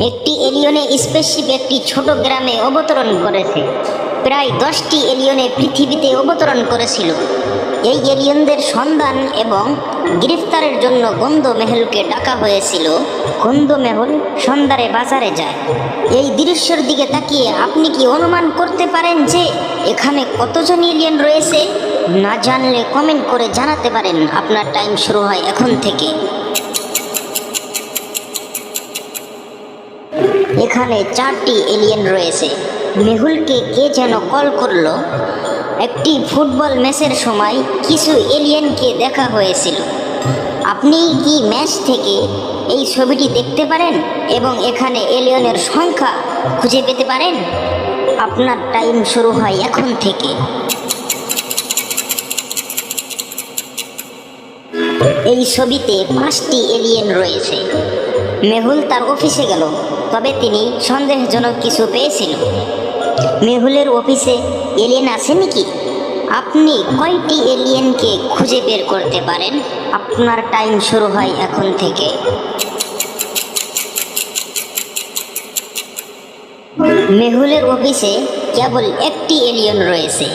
একটি এলিয়নে স্পেসশিপ একটি ছোট গ্রামে অবতরণ করেছে। প্রায় 10টি এলিয়নে পৃথিবীতে অবতরণ করেছিল। এই এলিয়নদের সন্ধান এবং গ্রেফতারের জন্য গন্ধমেহলকে ডাকা হয়েছিল। গন্ধমেহল সন্ধ্যারে বাজারে যায়। এই দৃশ্যের দিকে তাকিয়ে আপনি কি অনুমান করতে পারেন যে এখানে কতজন এলিয়েন রয়েছে? না জানলে কমেন্ট করে জানাতে পারেন। আপনার টাইম শুরু হয় এখন থেকে। এখানে 4টি এলিয়েন রয়েছে। মেহুলকে কে যেন কল করলো। একটি ফুটবল ম্যাচের সময় কিছু এলিয়েনকে দেখা হয়েছিল। আপনি কি ম্যাচ থেকে এই ছবিটি দেখতে পারেন এবং এখানে এলিয়েনের সংখ্যা খুঁজে পেতে পারেন? আপনার টাইম শুরু হয় এখন থেকে। এই ছবিতে 5টি এলিয়েন রয়েছে। মেহুল তার অফিসে গেল, তবে তিনি সন্দেহজনক কিছু পেয়েছিল। মেহুলের অফিসে এলিয়েন আছে নাকি? আপনি কয়টি এলিয়েনকে খুঁজে বের করতে পারেন? আপনার টাইম শুরু হয় এখন থেকে। মেহুলের অফিসে কেবল একটি এলিয়েন রয়েছে।